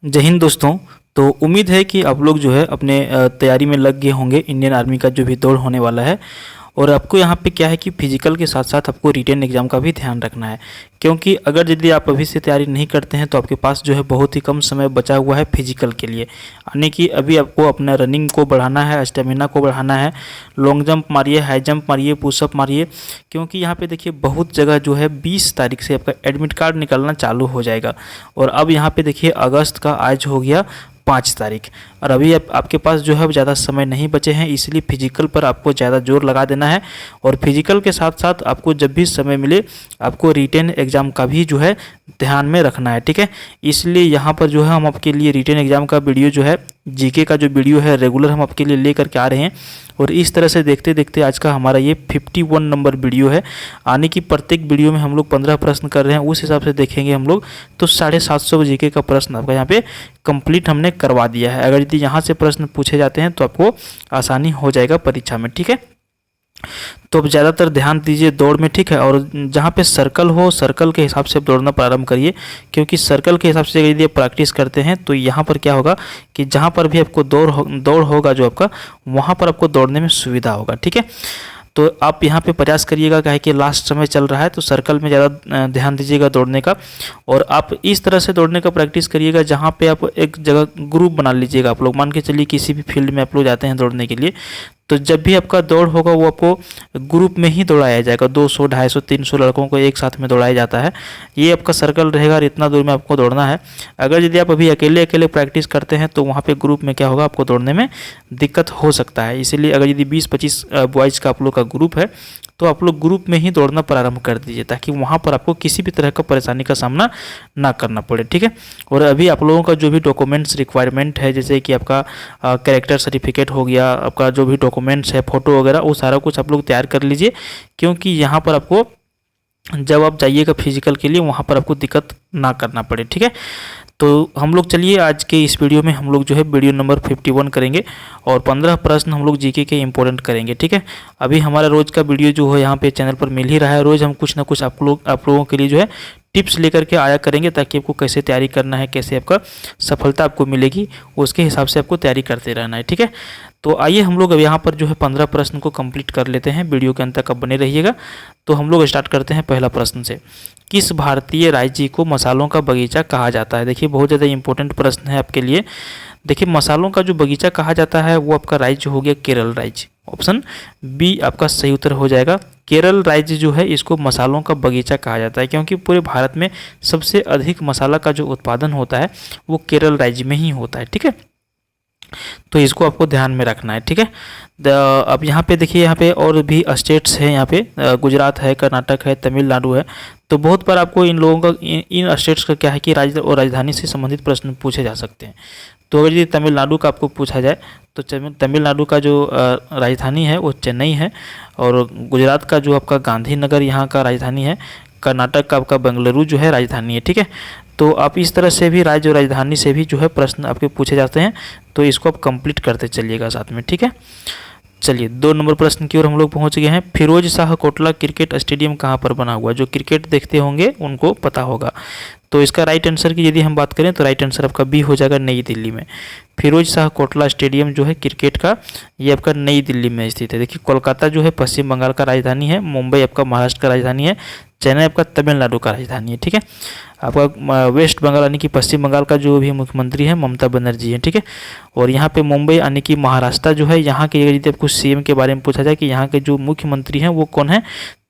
जय हिंद दोस्तों। तो उम्मीद है कि आप लोग जो है अपने तैयारी में लग गए होंगे इंडियन आर्मी का जो भी दौड़ होने वाला है। और आपको यहाँ पे क्या है कि फिजिकल के साथ साथ आपको रिटेन एग्ज़ाम का भी ध्यान रखना है, क्योंकि अगर यदि आप अभी से तैयारी नहीं करते हैं तो आपके पास जो है बहुत ही कम समय बचा हुआ है फिजिकल के लिए। यानी कि अभी आपको अपना रनिंग को बढ़ाना है, स्टेमिना को बढ़ाना है, लॉन्ग जंप मारिए, हाई जंप मारिए, पुशअप मारिए, क्योंकि यहाँ पे देखिए बहुत जगह जो है 20 तारीख से आपका एडमिट कार्ड निकलना चालू हो जाएगा। और अब यहाँ पे देखिए अगस्त का आज हो गया 5 तारीख, और अभी आपके पास जो है ज़्यादा समय नहीं बचे हैं, इसलिए फिजिकल पर आपको ज़्यादा जोर लगा देना है। और फिजिकल के साथ साथ आपको जब भी समय मिले आपको रिटेन एग्ज़ाम का भी जो है ध्यान में रखना है, ठीक है। इसलिए यहाँ पर जो है हम आपके लिए रिटेन एग्ज़ाम का वीडियो जो है, जीके का जो वीडियो है रेगुलर हम आपके लिए लेकर के आ रहे हैं। और इस तरह से देखते देखते आज का हमारा ये 51 नंबर वीडियो है। आने की प्रत्येक वीडियो में हम लोग 15 प्रश्न कर रहे हैं, उस हिसाब से देखेंगे हम लोग तो 750 जीके का प्रश्न आपका यहाँ पे कंप्लीट हमने करवा दिया है। अगर यदि यहाँ से प्रश्न पूछे जाते हैं तो आपको आसानी हो जाएगा परीक्षा में, ठीक है। तो अब ज़्यादातर ध्यान दीजिए दौड़ में, ठीक है। और जहाँ पे सर्कल हो, सर्कल के हिसाब से आप दौड़ना प्रारंभ करिए, क्योंकि सर्कल के हिसाब से यदि आप प्रैक्टिस करते हैं तो यहाँ पर क्या होगा कि जहाँ पर भी आपको दौड़ होगा जो आपका, वहाँ पर आपको दौड़ने में सुविधा होगा, ठीक है। तो आप यहाँ पे प्रयास करिएगा, क्या है कि लास्ट समय चल रहा है तो सर्कल में ज़्यादा ध्यान दीजिएगा दौड़ने का। और आप इस तरह से दौड़ने का प्रैक्टिस करिएगा जहाँ पे आप एक जगह ग्रुप बना लीजिएगा। आप लोग मान के चलिए किसी भी फील्ड में आप लोग जाते हैं दौड़ने के लिए, तो जब भी आपका दौड़ होगा वो आपको ग्रुप में ही दौड़ाया जाएगा। 200, 250, 300 लड़कों को एक साथ में दौड़ाया जाता है। ये आपका सर्कल रहेगा और इतना दूर में आपको दौड़ना है। अगर यदि आप अभी अकेले अकेले प्रैक्टिस करते हैं तो वहाँ पे ग्रुप में क्या होगा, आपको दौड़ने में दिक्कत हो सकता है। इसीलिए अगर यदि 20-25 बॉयज़ का आप लोग का ग्रुप है तो आप लोग ग्रुप में ही दौड़ना प्रारंभ कर दीजिए, ताकि वहाँ पर आपको किसी भी तरह का परेशानी का सामना ना करना पड़े, ठीक है। और अभी आप लोगों का जो भी डॉक्यूमेंट्स रिक्वायरमेंट है, जैसे कि आपका कैरेक्टर सर्टिफिकेट हो गया, आपका जो भी डॉक्यूमेंट्स है, फ़ोटो वगैरह, वो सारा कुछ आप लोग तैयार कर लीजिए, क्योंकि यहाँ पर आपको जब आप जाइएगा फिजिकल के लिए वहाँ पर आपको दिक्कत ना करना पड़े, ठीक है। तो हम लोग चलिए आज के इस वीडियो में हम लोग जो है वीडियो नंबर 51 करेंगे और 15 प्रश्न हम लोग जीके के इंपॉर्टेंट करेंगे, ठीक है। अभी हमारा रोज़ का वीडियो जो है यहाँ पे चैनल पर मिल ही रहा है। रोज़ हम कुछ ना कुछ आप लोगों के लिए जो है टिप्स लेकर के आया करेंगे, ताकि आपको कैसे तैयारी करना है, कैसे आपका सफलता आपको मिलेगी, उसके हिसाब से आपको तैयारी करते रहना है, ठीक है। तो आइए हम लोग अब यहाँ पर जो है 15 प्रश्न को कंप्लीट कर लेते हैं। वीडियो के अंत तक आप बने रहिएगा। तो हम लोग स्टार्ट करते हैं पहला प्रश्न से। किस भारतीय राज्य को मसालों का बगीचा कहा जाता है? देखिए बहुत ज़्यादा इंपॉर्टेंट प्रश्न है आपके लिए। देखिए मसालों का जो बगीचा कहा जाता है वो आपका राज्य हो गया केरल राज्य। ऑप्शन बी आपका सही उत्तर हो जाएगा। केरल राज्य जो है इसको मसालों का बगीचा कहा जाता है, क्योंकि पूरे भारत में सबसे अधिक मसाला का जो उत्पादन होता है वो केरल राज्य में ही होता है, ठीक है। तो इसको आपको ध्यान में रखना है, ठीक है। अब यहाँ पे देखिए, यहाँ पे और भी स्टेट्स हैं, यहाँ पे गुजरात है, कर्नाटक है, तमिलनाडु है। तो बहुत बार आपको इन लोगों का इन स्टेट्स का क्या है कि राज्य और राजधानी से संबंधित प्रश्न पूछे जा सकते हैं। तो अगर यदि तमिलनाडु का आपको पूछा जाए तो तमिलनाडु का जो राजधानी है वो चेन्नई है, और गुजरात का जो आपका गांधीनगर यहाँ का राजधानी है, कर्नाटक का आपका बेंगलुरु जो है राजधानी है, ठीक है। तो आप इस तरह से भी राज्य और राजधानी से भी जो है प्रश्न आपके पूछे जाते हैं, तो इसको आप कंप्लीट करते चलिएगा साथ में, ठीक है। चलिए 2 नंबर प्रश्न की ओर हम लोग पहुंच गए हैं। फिरोज शाह कोटला क्रिकेट स्टेडियम कहाँ पर बना हुआ है? जो क्रिकेट देखते होंगे उनको पता होगा। तो इसका राइट आंसर की यदि हम बात करें तो राइट आंसर आपका बी हो जाएगा, नई दिल्ली में। फिरोज शाह कोटला स्टेडियम जो है क्रिकेट का, ये आपका नई दिल्ली में स्थित है। देखिए कोलकाता जो है पश्चिम बंगाल का राजधानी है, मुंबई आपका महाराष्ट्र का राजधानी है, चेन्नई आपका तमिलनाडु का राजधानी है, ठीक है। आपका वेस्ट बंगाल यानी कि पश्चिम बंगाल का जो भी मुख्यमंत्री है ममता बनर्जी है, ठीक है। और यहाँ पे मुंबई यानी कि महाराष्ट्र जो है, यहाँ के यदि आपको सीएम के बारे में पूछा जाए कि यहाँ के जो मुख्यमंत्री हैं वो कौन है,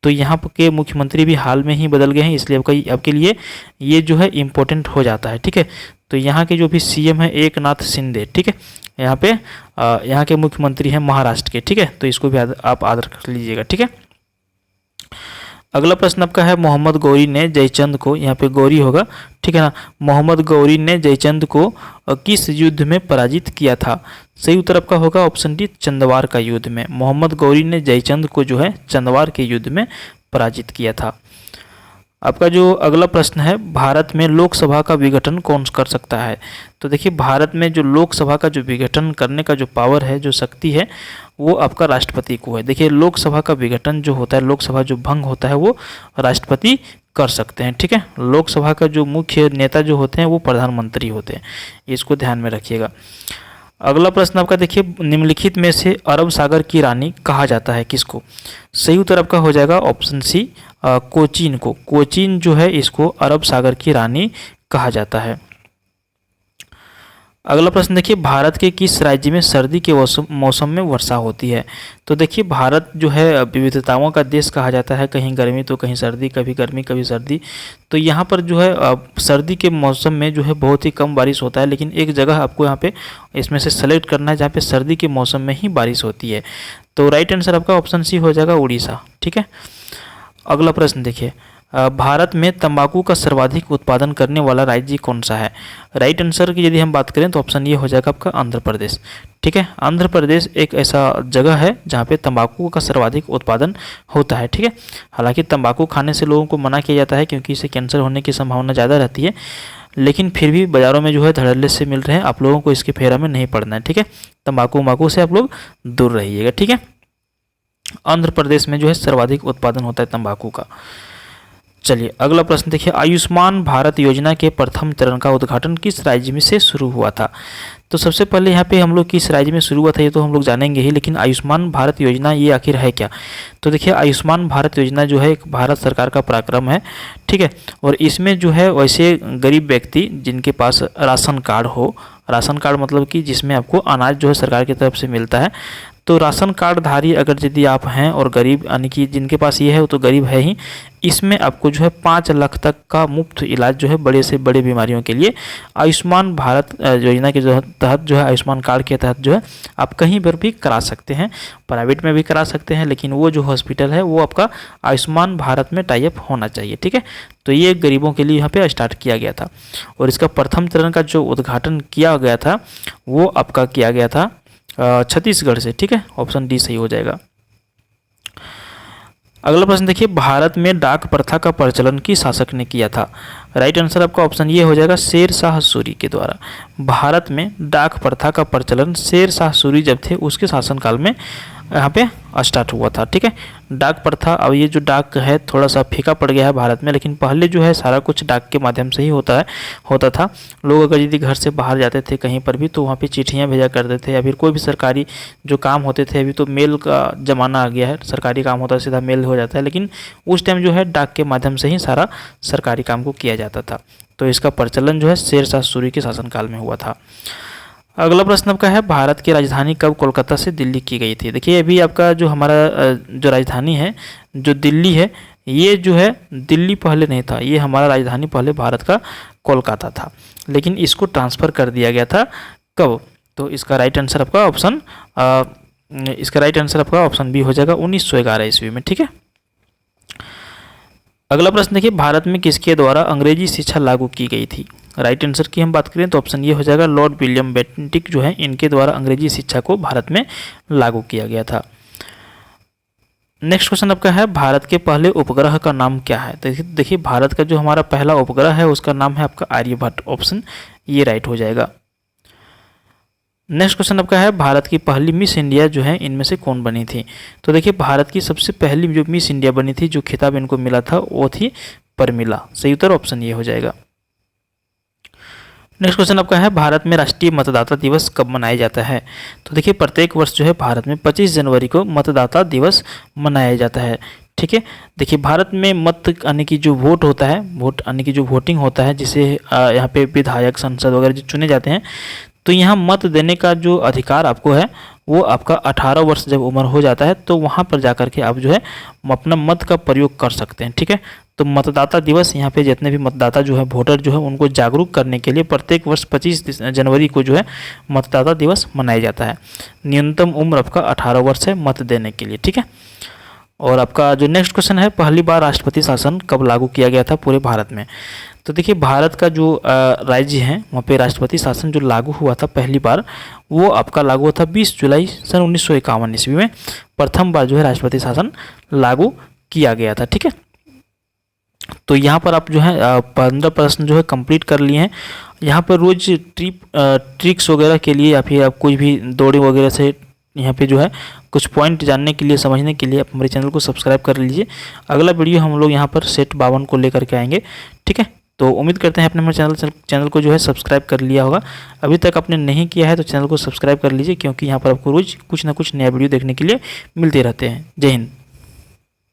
तो यहाँ के मुख्यमंत्री भी हाल में ही बदल गए हैं, इसलिए आपके लिए ये जो है इम्पोर्टेंट हो जाता है, ठीक है। तो यहाँ के जो भी सीएम है एकनाथ शिंदे, ठीक है। यहाँ पे यहाँ के मुख्यमंत्री हैं महाराष्ट्र के, ठीक है। तो इसको भी आप आदर कर लीजिएगा, ठीक है। अगला प्रश्न आपका है, मोहम्मद गौरी ने जयचंद को, यहाँ पे गौरी होगा, ठीक है ना। मोहम्मद गौरी ने जयचंद को किस युद्ध में पराजित किया था? सही उत्तर आपका होगा ऑप्शन डी, चंदवार का युद्ध में। मोहम्मद गौरी ने जयचंद को जो है चंदवार के युद्ध में पराजित किया था। आपका जो अगला प्रश्न है, भारत में लोकसभा का विघटन कौन कर सकता है? तो देखिए भारत में जो लोकसभा का जो विघटन करने का जो पावर है, जो शक्ति है, वो आपका राष्ट्रपति को है। देखिए लोकसभा का विघटन जो होता है, लोकसभा जो भंग होता है वो राष्ट्रपति कर सकते हैं। ठीक है, लोकसभा का जो मुख्य नेता जो होते हैं वो प्रधानमंत्री होते हैं, इसको ध्यान में रखिएगा। अगला प्रश्न आपका देखिए, निम्नलिखित में से अरब सागर की रानी कहा जाता है किसको? सही उत्तर आपका हो जाएगा ऑप्शन सी, कोचीन को। कोचीन जो है इसको अरब सागर की रानी कहा जाता है। अगला प्रश्न देखिए, भारत के किस राज्य में सर्दी के मौसम में वर्षा होती है? तो देखिए, भारत जो है विविधताओं का देश कहा जाता है, कहीं गर्मी तो कहीं सर्दी, कभी गर्मी कभी सर्दी। तो यहाँ पर जो है सर्दी के मौसम में जो है बहुत ही कम बारिश होता है, लेकिन एक जगह आपको यहाँ पे इसमें से सेलेक्ट करना है जहाँ पे सर्दी के मौसम में ही बारिश होती है। तो राइट आंसर आपका ऑप्शन सी हो जाएगा, उड़ीसा। ठीक है, अगला प्रश्न देखिए, भारत में तंबाकू का सर्वाधिक उत्पादन करने वाला राज्य कौन सा है? राइट आंसर की यदि हम बात करें तो ऑप्शन ये हो जाएगा आपका आंध्र प्रदेश। ठीक है, आंध्र प्रदेश एक ऐसा जगह है जहाँ पे तंबाकू का सर्वाधिक उत्पादन होता है। ठीक है, हालांकि तंबाकू खाने से लोगों को मना किया जाता है क्योंकि इससे कैंसर होने की संभावना ज़्यादा रहती है, लेकिन फिर भी बाज़ारों में जो है धड़ल्ले से मिल रहे हैं, आप लोगों को इसके फेरा में नहीं पड़ना है। ठीक है, तंबाकू से आप लोग दूर रहिएगा। ठीक है, आंध्र प्रदेश में जो है सर्वाधिक उत्पादन होता है तंबाकू का। चलिए अगला प्रश्न देखिए, आयुष्मान भारत योजना के प्रथम चरण का उद्घाटन किस राज्य में से शुरू हुआ था? तो सबसे पहले यहाँ पे हम लोग किस राज्य में शुरू हुआ था ये तो हम लोग जानेंगे ही, लेकिन आयुष्मान भारत योजना ये आखिर है क्या? तो देखिए, आयुष्मान भारत योजना जो है एक भारत सरकार का पराक्रम है। ठीक है, और इसमें जो है वैसे गरीब व्यक्ति जिनके पास राशन कार्ड हो, राशन कार्ड मतलब कि जिसमें आपको अनाज जो है सरकार की तरफ से मिलता है, तो राशन कार्डधारी अगर यदि आप हैं और गरीब यानी कि जिनके पास ये है वो तो गरीब है ही, इसमें आपको जो है 5 लाख तक का मुफ्त इलाज जो है बड़े से बड़े बीमारियों के लिए आयुष्मान भारत योजना के तहत जो है आयुष्मान कार्ड के तहत जो है आप कहीं पर भी करा सकते हैं, प्राइवेट में भी करा सकते हैं, लेकिन वो जो हॉस्पिटल है वो आपका आयुष्मान भारत में टाई अप होना चाहिए। ठीक है, तो ये गरीबों के लिए यहाँ पे स्टार्ट किया गया था और इसका प्रथम चरण का जो उद्घाटन किया गया था वो आपका किया गया था छत्तीसगढ़ से। ठीक है, ऑप्शन डी सही हो जाएगा। अगला प्रश्न देखिए, भारत में डाक प्रथा का प्रचलन किस शासक ने किया था? राइट आंसर आपका ऑप्शन ये हो जाएगा, शेर शाह सूरी के द्वारा। भारत में डाक प्रथा का प्रचलन शेर शाह सूरी जब थे उसके शासनकाल में यहाँ पे स्टार्ट हुआ था। ठीक है, डाक प्रथा, अब ये जो डाक है थोड़ा सा फीका पड़ गया है भारत में, लेकिन पहले जो है सारा कुछ डाक के माध्यम से ही होता था। लोग अगर यदि घर से बाहर जाते थे कहीं पर भी तो वहाँ पे चिट्ठियाँ भेजा करते थे, या फिर कोई भी सरकारी जो काम होते थे, अभी तो मेल का ज़माना आ गया है, सरकारी काम होता है सीधा मेल हो जाता है, लेकिन उस टाइम जो है डाक के माध्यम से ही सारा सरकारी काम को किया जाता था। तो इसका प्रचलन जो है शेर शाह सूरी के शासनकाल में हुआ था। अगला प्रश्न आपका है, भारत की राजधानी कब कोलकाता से दिल्ली की गई थी? देखिए, अभी आपका जो हमारा जो राजधानी है जो दिल्ली है, ये जो है दिल्ली पहले नहीं था, ये हमारा राजधानी पहले भारत का कोलकाता था, लेकिन इसको ट्रांसफ़र कर दिया गया था कब? तो इसका राइट आंसर आपका ऑप्शन बी हो जाएगा 1911 ईस्वी में। ठीक है, अगला प्रश्न देखिए, भारत में किसके द्वारा अंग्रेजी शिक्षा लागू की गई थी? राइट आंसर की हम बात करें तो ऑप्शन ये हो जाएगा, लॉर्ड विलियम बेंटिक जो है इनके द्वारा अंग्रेजी शिक्षा को भारत में लागू किया गया था। नेक्स्ट क्वेश्चन आपका है, भारत के पहले उपग्रह का नाम क्या है? देखिए, भारत का जो हमारा पहला उपग्रह है उसका नाम है आपका आर्यभट्ट, ऑप्शन ये राइट हो जाएगा। नेक्स्ट क्वेश्चन आपका है, भारत की पहली मिस इंडिया जो है इनमें से कौन बनी थी? तो देखिए, भारत की सबसे पहली जो मिस इंडिया बनी थी, जो खिताब इनको मिला था वो थी परमिला। सही उत्तर ऑप्शन ये हो जाएगा। नेक्स्ट क्वेश्चन आपका है, भारत में राष्ट्रीय मतदाता दिवस कब मनाया जाता है? तो देखिए, प्रत्येक वर्ष जो है भारत में 25 जनवरी को मतदाता दिवस मनाया जाता है। ठीक है, देखिए, भारत में मत यानी कि जो वोट होता है, वोट यानी कि जो वोटिंग होता है, जिसे यहाँ पे विधायक, संसद वगैरह जो चुने जाते हैं, तो यहाँ मत देने का जो अधिकार आपको है वो आपका 18 वर्ष जब उम्र हो जाता है तो वहाँ पर जाकर के आप जो है अपना मत का प्रयोग कर सकते हैं। ठीक है, तो मतदाता दिवस यहाँ पे जितने भी मतदाता जो है, वोटर जो है, उनको जागरूक करने के लिए प्रत्येक वर्ष 25 जनवरी को जो है मतदाता दिवस मनाया जाता है। न्यूनतम उम्र आपका 18 वर्ष है मत देने के लिए। ठीक है, और आपका जो नेक्स्ट क्वेश्चन है, पहली बार राष्ट्रपति शासन कब लागू किया गया था पूरे भारत में? तो देखिए, भारत का जो राज्य है वहाँ पे राष्ट्रपति शासन जो लागू हुआ था पहली बार, वो आपका लागू हुआ था 20 जुलाई सन 1951 ईस्वी में प्रथम बार जो है राष्ट्रपति शासन लागू किया गया था। ठीक है, तो यहाँ पर आप जो है 15 प्रश्न जो है कंप्लीट कर लिए हैं। यहाँ पर रोज ट्रिक्स वगैरह के लिए या फिर आप कोई भी दौड़े वगैरह से यहाँ पे जो है कुछ पॉइंट जानने के लिए, समझने के लिए आप हमारे चैनल को सब्सक्राइब कर लीजिए। अगला वीडियो हम लोग यहाँ पर सेट 52 को लेकर के आएंगे, ठीक है। तो उम्मीद करते हैं आपने हमारे चैनल को जो है सब्सक्राइब कर लिया होगा। अभी तक आपने नहीं किया है तो चैनल को सब्सक्राइब कर लीजिए, क्योंकि यहाँ पर आपको रोज़ कुछ ना कुछ नया वीडियो देखने के लिए मिलते रहते हैं। जय हिंद।